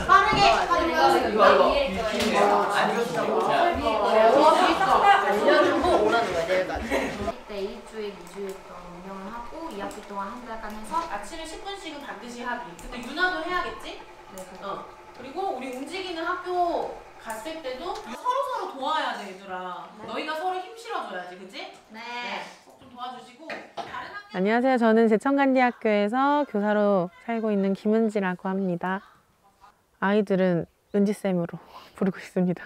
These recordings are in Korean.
빠르게 알려주고 오라는 거야 내일까지. 때 1주일, 2주일 동안 운영을 하고 2학기 동안 한 달간 해서 아침에 10분씩은 반드시 하기. 근데 윤아도 해야겠지? 네, 그리고 우리 움직이는 학교 갔을 때도 서로 도와야 돼, 얘들아. 네. 너희가 서로 힘 실어줘야지, 그치? 네. 꼭 좀 도와주시고. 다른 학교... 안녕하세요. 저는 제천간디학교에서 교사로 살고 있는 김은지라고 합니다. 아이들은 은지쌤으로 부르고 있습니다.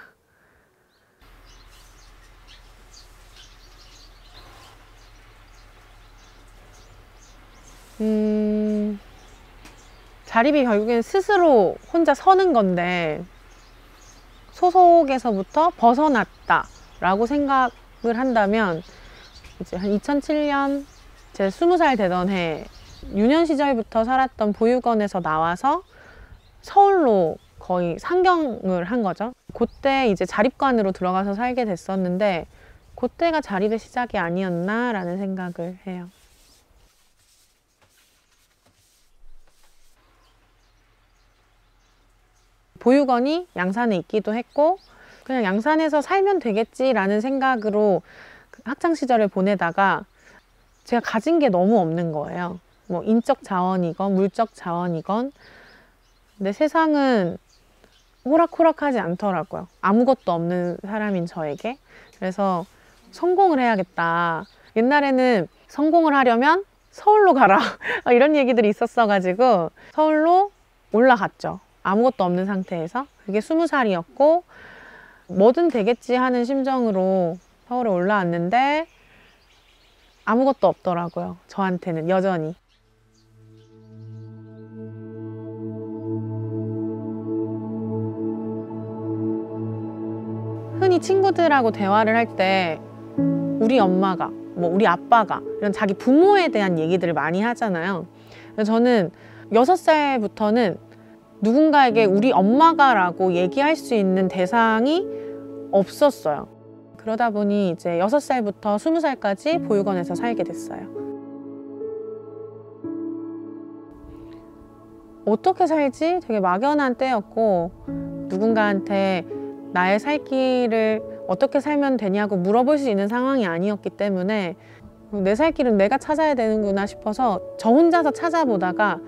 자립이 결국엔 스스로 혼자 서는 건데 소속에서부터 벗어났다 라고 생각을 한다면 이제 한 2007년 제 20살 되던 해 유년 시절부터 살았던 보육원에서 나와서 서울로 거의 상경을 한 거죠. 그때 이제 자립관으로 들어가서 살게 됐었는데 그때가 자립의 시작이 아니었나 라는 생각을 해요. 보육원이 양산에 있기도 했고 그냥 양산에서 살면 되겠지라는 생각으로 학창시절을 보내다가 제가 가진 게 너무 없는 거예요. 뭐 인적 자원이건 물적 자원이건. 근데 세상은 호락호락하지 않더라고요. 아무것도 없는 사람인 저에게. 그래서 성공을 해야겠다. 옛날에는 성공을 하려면 서울로 가라 이런 얘기들이 있었어가지고 서울로 올라갔죠. 아무것도 없는 상태에서. 그게 20살이었고 뭐든 되겠지 하는 심정으로 서울에 올라왔는데 아무것도 없더라고요. 저한테는 여전히. 흔히 친구들하고 대화를 할 때 우리 엄마가, 뭐 우리 아빠가 이런 자기 부모에 대한 얘기들을 많이 하잖아요. 그래서 저는 6살부터는 누군가에게 우리 엄마가 라고 얘기할 수 있는 대상이 없었어요. 그러다 보니 이제 6살부터 20살까지 보육원에서 살게 됐어요. 어떻게 살지? 되게 막연한 때였고 누군가한테 나의 살 길을 어떻게 살면 되냐고 물어볼 수 있는 상황이 아니었기 때문에 내 살 길은 내가 찾아야 되는구나 싶어서 저 혼자서 찾아보다가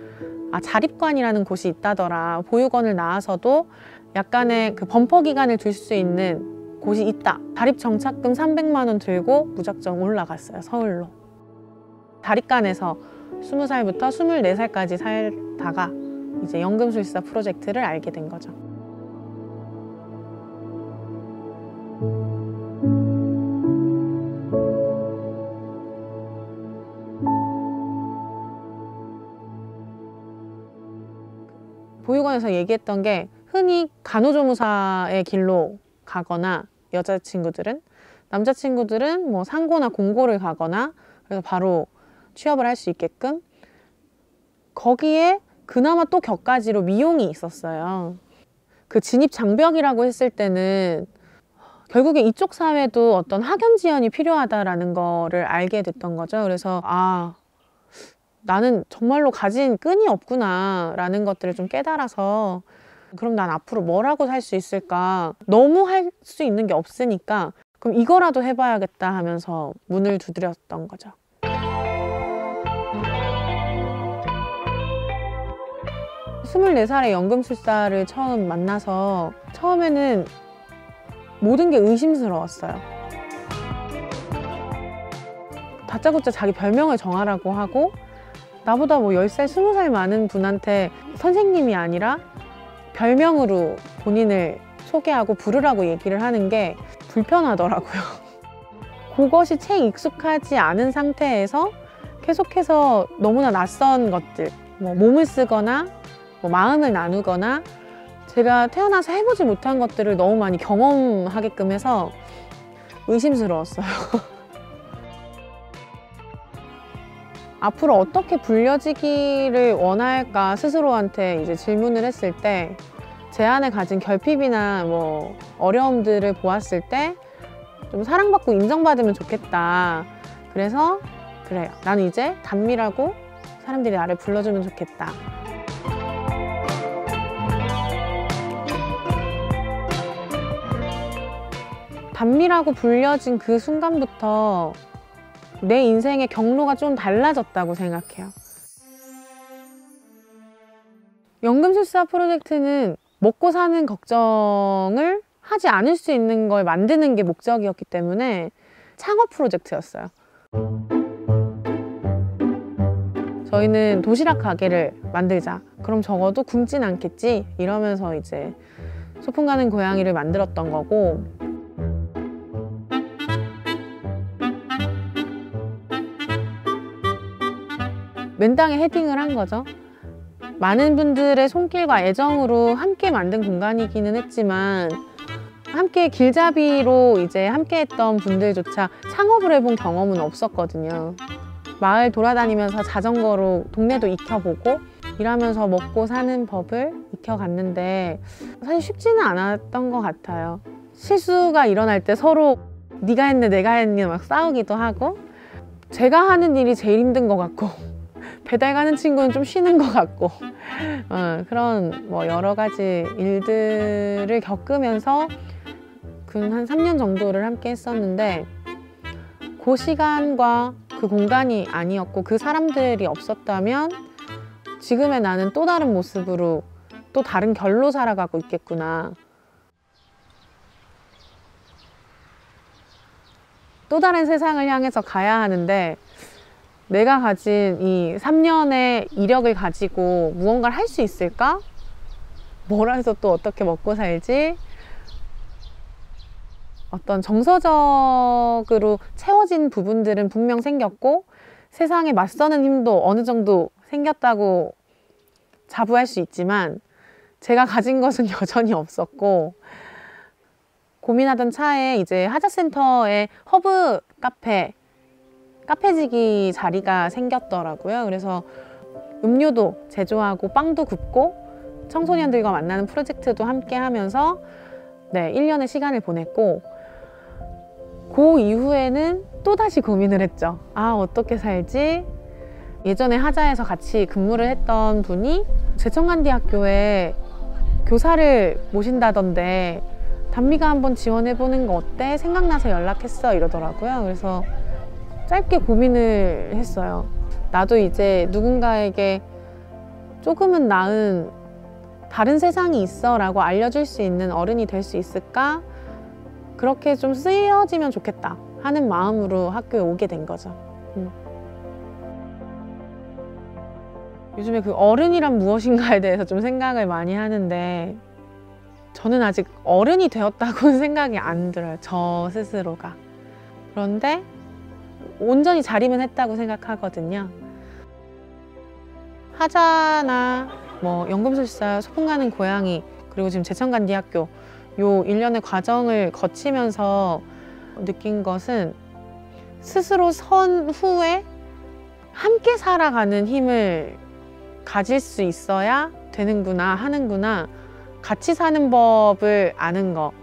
자립관이라는 곳이 있다더라. 보육원을 나와서도 약간의 그 범퍼 기간을 둘 수 있는 곳이 있다. 자립정착금 300만 원 들고 무작정 올라갔어요. 서울로. 자립관에서 20살부터 24살까지 살다가 이제 연금술사 프로젝트를 알게 된 거죠. 보육원에서 얘기했던 게 흔히 간호조무사의 길로 가거나 여자친구들은, 남자친구들은 뭐 상고나 공고를 가거나 그래서 바로 취업을 할 수 있게끔 거기에 그나마 또 격가지로 미용이 있었어요. 그 진입 장벽이라고 했을 때는 결국에 이쪽 사회도 어떤 학연 지연이 필요하다라는 거를 알게 됐던 거죠. 그래서 나는 정말로 가진 끈이 없구나 라는 것들을 좀 깨달아서 그럼 난 앞으로 뭐라고 살 수 있을까? 너무 할 수 있는 게 없으니까 그럼 이거라도 해봐야겠다 하면서 문을 두드렸던 거죠. 스물네 살에 연금술사를 처음 만나서 처음에는 모든 게 의심스러웠어요. 다짜고짜 자기 별명을 정하라고 하고 나보다 뭐 10살, 20살 많은 분한테 선생님이 아니라 별명으로 본인을 소개하고 부르라고 얘기를 하는 게 불편하더라고요. 그것이 채 익숙하지 않은 상태에서 계속해서 너무나 낯선 것들, 뭐 몸을 쓰거나 뭐 마음을 나누거나 제가 태어나서 해보지 못한 것들을 너무 많이 경험하게끔 해서 의심스러웠어요. 앞으로 어떻게 불려지기를 원할까 스스로한테 이제 질문을 했을 때 제 안에 가진 결핍이나 뭐 어려움들을 보았을 때 좀 사랑받고 인정받으면 좋겠다. 그래서 그래요. 나는 이제 단미라고 사람들이 나를 불러주면 좋겠다. 단미라고 불려진 그 순간부터 내 인생의 경로가 좀 달라졌다고 생각해요. 연금술사 프로젝트는 먹고 사는 걱정을 하지 않을 수 있는 걸 만드는 게 목적이었기 때문에 창업 프로젝트였어요. 저희는 도시락 가게를 만들자. 그럼 적어도 굶진 않겠지? 이러면서 이제 소풍 가는 고양이를 만들었던 거고, 맨땅에 헤딩을 한 거죠. 많은 분들의 손길과 애정으로 함께 만든 공간이기는 했지만 함께 길잡이로 이제 함께 했던 분들조차 창업을 해본 경험은 없었거든요. 마을 돌아다니면서 자전거로 동네도 익혀보고 일하면서 먹고 사는 법을 익혀갔는데 사실 쉽지는 않았던 것 같아요. 실수가 일어날 때 서로 네가 했네 내가 했니 막 싸우기도 하고, 제가 하는 일이 제일 힘든 것 같고 배달 가는 친구는 좀 쉬는 것 같고 그런 뭐 여러 가지 일들을 겪으면서 한 3년 정도를 함께 했었는데, 그 시간과 그 공간이 아니었고 그 사람들이 없었다면 지금의 나는 또 다른 모습으로 또 다른 결로 살아가고 있겠구나. 또 다른 세상을 향해서 가야 하는데 내가 가진 이 3년의 이력을 가지고 무언가를 할 수 있을까? 뭘 해서 또 어떻게 먹고 살지? 어떤 정서적으로 채워진 부분들은 분명 생겼고 세상에 맞서는 힘도 어느 정도 생겼다고 자부할 수 있지만 제가 가진 것은 여전히 없었고, 고민하던 차에 이제 하자센터에 허브 카페지기 자리가 생겼더라고요. 그래서 음료도 제조하고 빵도 굽고 청소년들과 만나는 프로젝트도 함께 하면서 1년의 시간을 보냈고, 그 이후에는 또다시 고민을 했죠. 아, 어떻게 살지? 예전에 하자에서 같이 근무를 했던 분이 제천간디학교에 교사를 모신다던데 단미가 한번 지원해보는 거 어때? 생각나서 연락했어 이러더라고요. 그래서 짧게 고민을 했어요. 나도 이제 누군가에게 조금은 나은 다른 세상이 있어 라고 알려줄 수 있는 어른이 될 수 있을까? 그렇게 좀 쓰여지면 좋겠다 하는 마음으로 학교에 오게 된 거죠. 요즘에 그 어른이란 무엇인가에 대해서 좀 생각을 많이 하는데 저는 아직 어른이 되었다고는 생각이 안 들어요. 저 스스로가. 그런데 온전히 자리면 했다고 생각하거든요. 하자나 뭐 연금술사, 소풍 가는 고양이, 그리고 지금 제천간디학교 요 일련의 과정을 거치면서 느낀 것은 스스로 선 후에 함께 살아가는 힘을 가질 수 있어야 되는구나, 하는구나, 같이 사는 법을 아는 거.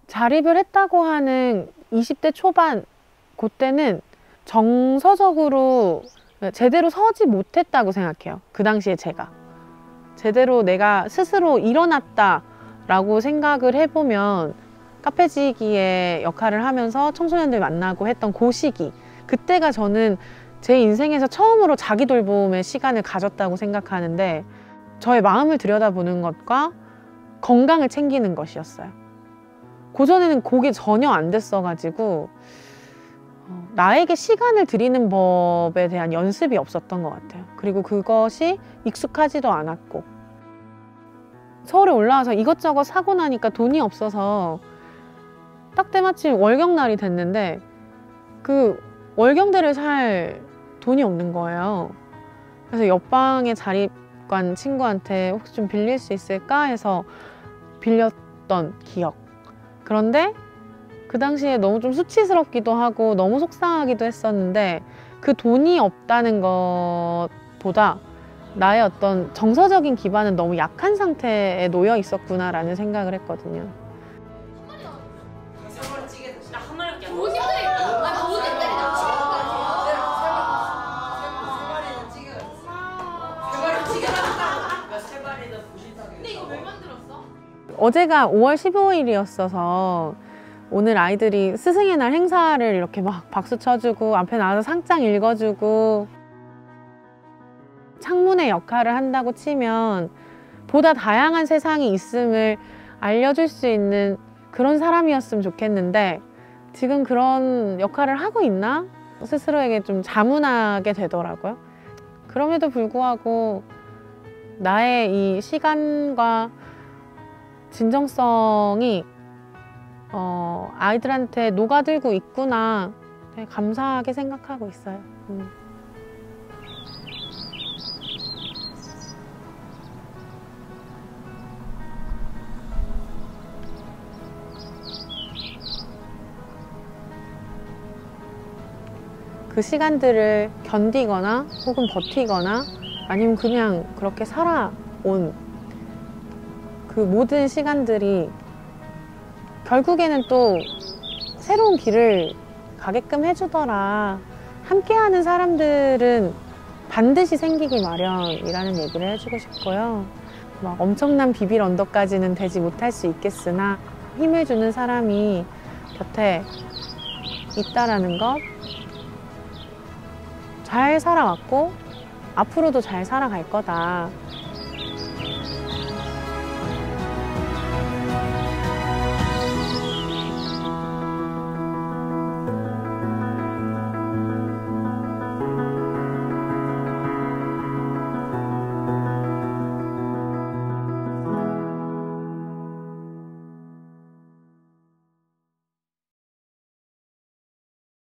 자립을 했다고 하는 20대 초반, 그때는 정서적으로 제대로 서지 못했다고 생각해요. 그 당시에 제가. 제대로 내가 스스로 일어났다라고 생각을 해보면 카페지기의 역할을 하면서 청소년들 만나고 했던 그 시기, 그때가 저는 제 인생에서 처음으로 자기 돌봄의 시간을 가졌다고 생각하는데, 저의 마음을 들여다보는 것과 건강을 챙기는 것이었어요. 그전에는 그게 전혀 안 됐어가지고 나에게 시간을 들이는 법에 대한 연습이 없었던 것 같아요. 그리고 그것이 익숙하지도 않았고, 서울에 올라와서 이것저것 사고 나니까 돈이 없어서 딱 때마침 월경날이 됐는데 그 월경대를 살 돈이 없는 거예요. 그래서 옆방에 자립관 친구한테 혹시 좀 빌릴 수 있을까 해서 빌렸던 기억. 그런데 그 당시에 너무 좀 수치스럽기도 하고 너무 속상하기도 했었는데, 그 돈이 없다는 것보다 나의 어떤 정서적인 기반은 너무 약한 상태에 놓여 있었구나라는 생각을 했거든요. 너무 힘들다. 어제가 5월 15일이었어서 오늘 아이들이 스승의 날 행사를 이렇게 막 박수 쳐주고 앞에 나와서 상장 읽어주고 창문의 역할을 한다고 치면 보다 다양한 세상이 있음을 알려줄 수 있는 그런 사람이었으면 좋겠는데 지금 그런 역할을 하고 있나? 스스로에게 좀 자문하게 되더라고요. 그럼에도 불구하고 나의 이 시간과 진정성이 아이들한테 녹아들고 있구나 되게 감사하게 생각하고 있어요. 그 시간들을 견디거나 혹은 버티거나 아니면 그냥 그렇게 살아온 그 모든 시간들이 결국에는 또 새로운 길을 가게끔 해주더라. 함께하는 사람들은 반드시 생기기 마련이라는 얘기를 해주고 싶고요. 막 엄청난 비빌 언덕까지는 되지 못할 수 있겠으나 힘을 주는 사람이 곁에 있다라는 것, 잘 살아왔고 앞으로도 잘 살아갈 거다.